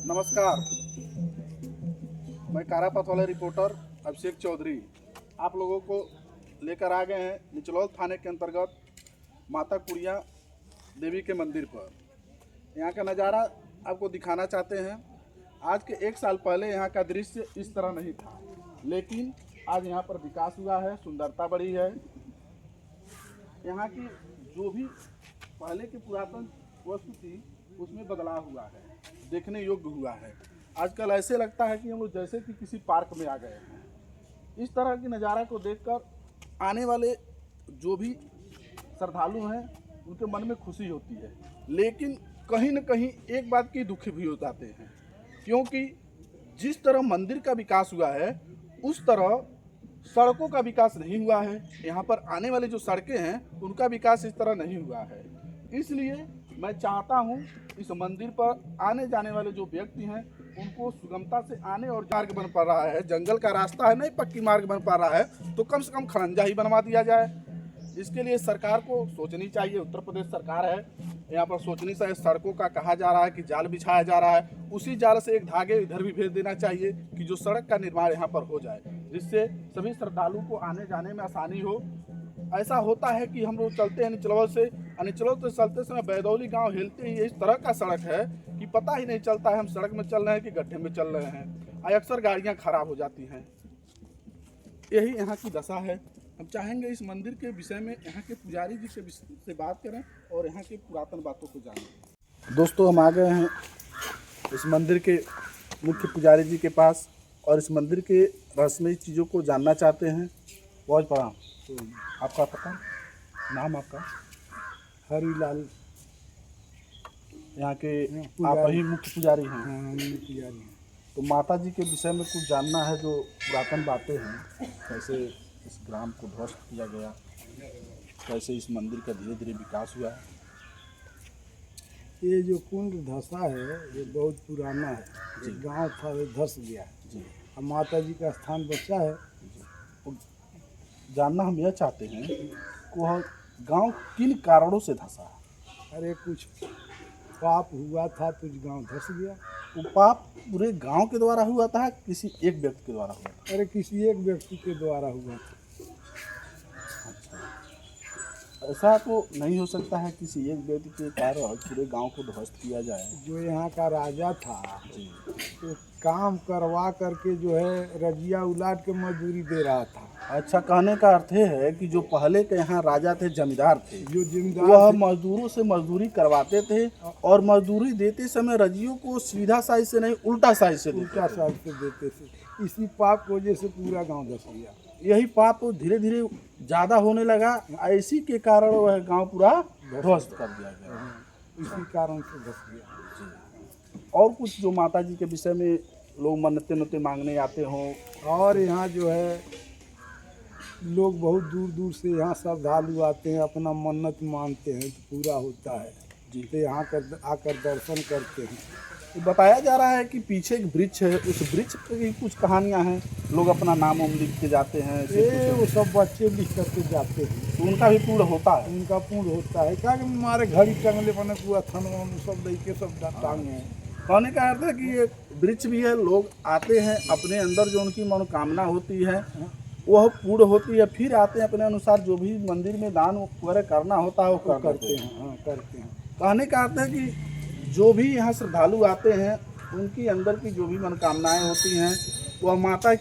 नमस्कार, मैं कारापथ वाले रिपोर्टर अभिषेक चौधरी आप लोगों को लेकर आ गए हैं निचलौल थाने के अंतर्गत माता कुड़िया देवी के मंदिर पर। यहाँ का नज़ारा आपको दिखाना चाहते हैं। आज के 1 साल पहले यहाँ का दृश्य इस तरह नहीं था, लेकिन आज यहाँ पर विकास हुआ है, सुंदरता बढ़ी है। यहाँ की जो भी पहले की पुरातन वस्तु थी उसमें बदलाव हुआ है, देखने योग्य हुआ है। आजकल ऐसे लगता है कि हम लोग जैसे कि किसी पार्क में आ गए हैं। इस तरह की नज़ारा को देखकर आने वाले जो भी श्रद्धालु हैं उनके मन में खुशी होती है, लेकिन कहीं न कहीं एक बात की दुखी भी हो जाते हैं, क्योंकि जिस तरह मंदिर का विकास हुआ है उस तरह सड़कों का विकास नहीं हुआ है। यहाँ पर आने वाली जो सड़कें हैं उनका विकास इस तरह नहीं हुआ है। इसलिए मैं चाहता हूँ इस मंदिर पर आने जाने वाले जो व्यक्ति हैं उनको सुगमता से आने और मार्ग बन पा रहा है। जंगल का रास्ता है, नहीं पक्की मार्ग बन पा रहा है तो कम से कम खरंजा ही बनवा दिया जाए। इसके लिए सरकार को सोचनी चाहिए। उत्तर प्रदेश सरकार है, यहाँ पर सोचनी चाहिए। सड़कों का कहा जा रहा है कि जाल बिछाया जा रहा है, उसी जाल से एक धागे इधर भी भेज देना चाहिए कि जो सड़क का निर्माण यहाँ पर हो जाए, जिससे सभी श्रद्धालु को आने जाने में आसानी हो। ऐसा होता है कि हम लोग चलते हैं निचलौल से, निचलौल से चलते समय बैदौली गांव हिलते ही इस तरह का सड़क है कि पता ही नहीं चलता है हम सड़क में चल रहे हैं कि गड्ढे में चल रहे हैं। अक्सर गाड़ियां खराब हो जाती हैं। यही यहाँ की दशा है। हम चाहेंगे इस मंदिर के विषय में यहाँ के पुजारी जी से बात करें और यहाँ की पुरातन बातों को जानें। दोस्तों, हम आ गए हैं इस मंदिर के मुख्य पुजारी जी के पास और इस मंदिर के रहस्यमयी चीज़ों को जानना चाहते हैं। बहुत प्रणाम। आपका पता, नाम आपका? हरीलाल। यहाँ के आप ही मुख्य पुजारी हैं? हाँ, पुजारी हैं। तो माता जी के विषय में कुछ जानना है, जो पुरातन बातें हैं, कैसे इस ग्राम को ध्वस्त किया गया, कैसे इस मंदिर का धीरे धीरे विकास हुआ है। ये जो कुंड धसा है ये बहुत पुराना है। जी। गांव था वो धस गया जी। अब माता जी का स्थान बचा है। तो जानना हम यह चाहते हैं कि वह गांव किन कारणों से धसा है। अरे कुछ पाप हुआ था तो गांव धस गया। वो पाप पूरे गांव के द्वारा हुआ था, किसी एक व्यक्ति के द्वारा हुआ था? अरे किसी एक व्यक्ति के द्वारा हुआ था। अच्छा, ऐसा तो नहीं हो सकता है किसी एक व्यक्ति के कारण पूरे गांव को ध्वस्त किया जाए। जो यहाँ का राजा था जी। तो काम करवा करके जो है रजिया उलाट के मजदूरी दे रहा था। अच्छा, कहने का अर्थ है कि जो पहले के यहाँ राजा थे, जमींदार थे, जो जिम्मेदार वह मजदूरों से मजदूरी करवाते थे और मजदूरी देते समय रजियों को सीधा साइज से नहीं उल्टा साइज से उल्टा साइड से देते थे। इसी पाप की वजह से पूरा गांव धस गया। यही पाप धीरे धीरे ज़्यादा होने लगा, इसी के कारण वह गांव पूरा ध्वस्त कर दिया गया। इसी कारण से धस गया। और कुछ जो माता जी के विषय में लोग मन्नतें मांगने आते हों? और यहाँ जो है लोग बहुत दूर दूर से यहाँ श्रद्धालु आते हैं, अपना मन्नत मानते हैं तो पूरा होता है जी। तो यहाँ कर आकर दर्शन करते हैं। तो बताया जा रहा है कि पीछे एक वृक्ष है, उस वृक्ष की कुछ कहानियाँ हैं, लोग अपना नाम वाम लिख के जाते हैं। ये वो सब बच्चे लिख करके जाते हैं तो उनका भी पूर्ण होता है? उनका पूर्ण होता है। क्या कि हमारे घड़ी टंगले बने पूरा थनवा में सब लेके सब टांगे हैं। कहने का अर्थ है कि ये वृक्ष भी है, लोग आते हैं अपने अंदर जो उनकी मनोकामना होती है वह पूर्ण होती है, फिर आते हैं अपने अनुसार जो भी मंदिर में दान वगैरह करना होता है वो करते हैं। हाँ, करते हैं। कहने का अर्थ है कि जो भी यहाँ श्रद्धालु आते हैं उनकी अंदर की जो भी मनोकामनाएं होती हैं वह माता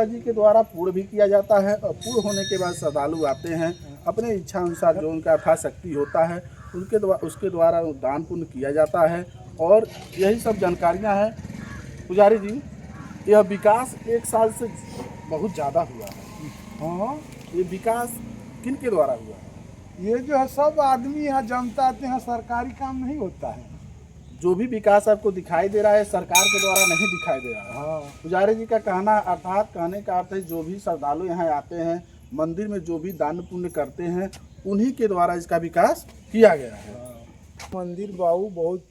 जी के द्वारा पूर्ण भी किया जाता है और पूर्ण होने के बाद श्रद्धालु आते हैं अपने इच्छा अनुसार जो उनका यथाशक्ति होता है उसके द्वारा दान पुण्य किया जाता है। और यही सब जानकारियाँ हैं। पुजारी जी, यह विकास 1 साल से बहुत ज़्यादा हुआ है। हाँ, ये विकास किन के द्वारा हुआ है? ये जो है सब आदमी यहाँ जनता आते हैं, सरकारी काम नहीं होता है। जो भी विकास आपको दिखाई दे रहा है सरकार के द्वारा नहीं दिखाई दे रहा है। हाँ, पुजारी जी का कहना अर्थात कहने का अर्थ है जो भी श्रद्धालु यहाँ आते हैं मंदिर में जो भी दान पुण्य करते हैं उन्हीं के द्वारा इसका विकास किया गया है। मंदिर बाबू बहुत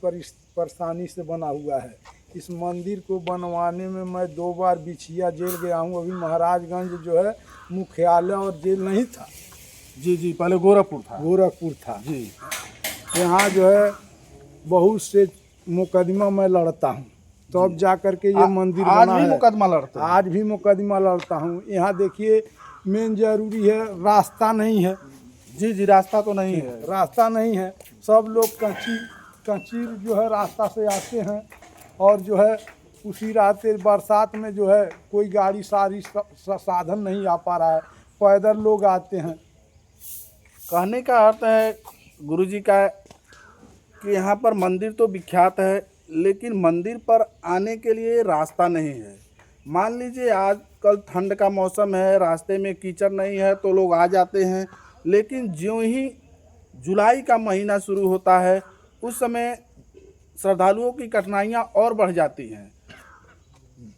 परेशानी से बना हुआ है। इस मंदिर को बनवाने में मैं 2 बार बिछिया जेल गया हूँ। अभी महाराजगंज जो है मुख्यालय और जेल नहीं था। जी जी, पहले गोरखपुर था जी। यहाँ जो है बहुत से मुकदमा मैं लड़ता हूँ। तब जा करके ये मंदिर आज बना भी है। मुकदमा लड़ते हैं। आज भी मुकदमा लड़ता हूँ। यहाँ देखिए मेन जरूरी है, रास्ता नहीं है। जी जी, रास्ता तो नहीं है। रास्ता नहीं है, सब लोग कंची जो है रास्ता से आते हैं और जो है उसी रास्ते बरसात में जो है कोई गाड़ी साधन नहीं आ पा रहा है, पैदल लोग आते हैं। कहने का अर्थ है गुरुजी का कि यहाँ पर मंदिर तो विख्यात है, लेकिन मंदिर पर आने के लिए रास्ता नहीं है। मान लीजिए आजकल ठंड का मौसम है, रास्ते में कीचड़ नहीं है तो लोग आ जाते हैं, लेकिन ज्यों ही जुलाई का महीना शुरू होता है उस समय श्रद्धालुओं की कठिनाइयाँ और बढ़ जाती हैं।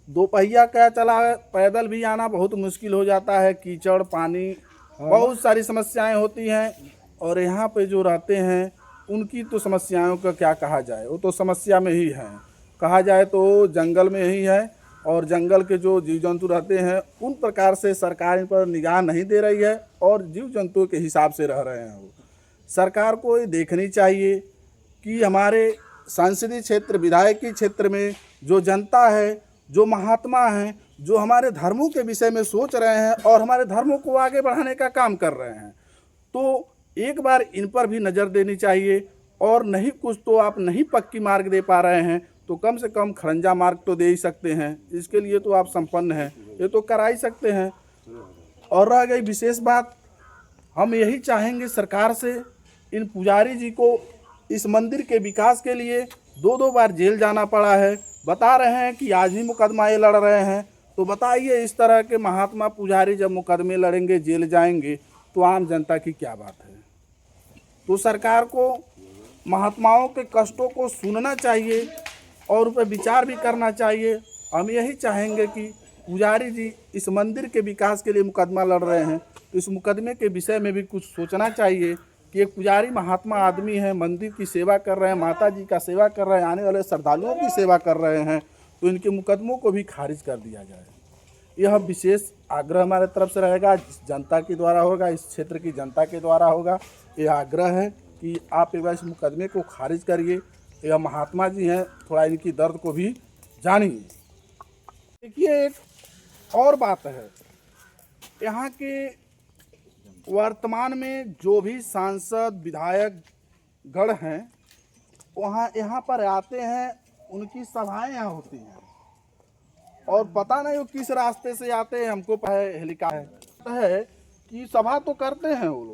दोपहिया क्या चला है, पैदल भी आना बहुत मुश्किल हो जाता है, कीचड़ पानी बहुत सारी समस्याएं होती हैं। और यहाँ पे जो रहते हैं उनकी तो समस्याओं का क्या कहा जाए, वो तो समस्या में ही हैं। कहा जाए तो जंगल में ही है, और जंगल के जो जीव जंतु रहते हैं उन प्रकार से सरकार इन पर निगाह नहीं दे रही है और जीव जंतुओं के हिसाब से रह रहे हैं। वो सरकार को ये देखनी चाहिए कि हमारे संसदीय क्षेत्र विधायकी क्षेत्र में जो जनता है, जो महात्मा हैं, जो हमारे धर्मों के विषय में सोच रहे हैं और हमारे धर्मों को आगे बढ़ाने का काम कर रहे हैं, तो एक बार इन पर भी नज़र देनी चाहिए। और नहीं कुछ तो आप नहीं पक्की मार्ग दे पा रहे हैं तो कम से कम खरंजा मार्ग तो दे ही सकते हैं। इसके लिए तो आप संपन्न हैं, ये तो करा ही सकते हैं। और रह गई विशेष बात, हम यही चाहेंगे सरकार से, इन पुजारी जी को इस मंदिर के विकास के लिए 2-2 बार जेल जाना पड़ा है। बता रहे हैं कि आज ही मुकदमा ये लड़ रहे हैं, तो बताइए इस तरह के महात्मा पुजारी जब मुकदमे लड़ेंगे, जेल जाएंगे, तो आम जनता की क्या बात है। तो सरकार को महात्माओं के कष्टों को सुनना चाहिए और उस पर विचार भी करना चाहिए। हम यही चाहेंगे कि पुजारी जी इस मंदिर के विकास के लिए मुकदमा लड़ रहे हैं, तो इस मुकदमे के विषय में भी कुछ सोचना चाहिए कि एक पुजारी महात्मा आदमी है, मंदिर की सेवा कर रहे हैं, माता जी का सेवा कर रहे हैं, आने वाले श्रद्धालुओं की सेवा कर रहे हैं, तो इनके मुकदमों को भी खारिज कर दिया जाए। यह विशेष आग्रह हमारे तरफ से रहेगा, जनता के द्वारा होगा, इस क्षेत्र की जनता के द्वारा होगा। यह आग्रह है कि आप एक बार इस मुकदमे को खारिज करिए। यह महात्मा जी हैं, थोड़ा इनकी दर्द को भी जानिए। देखिए एक और बात है, यहाँ के वर्तमान में जो भी सांसद विधायक गण हैं वहाँ यहाँ पर आते हैं, उनकी सभाएं यहाँ होती हैं और पता नहीं वो किस रास्ते से आते हैं। हमको हेलिकॉप्टर है कि सभा तो करते हैं वो लोग।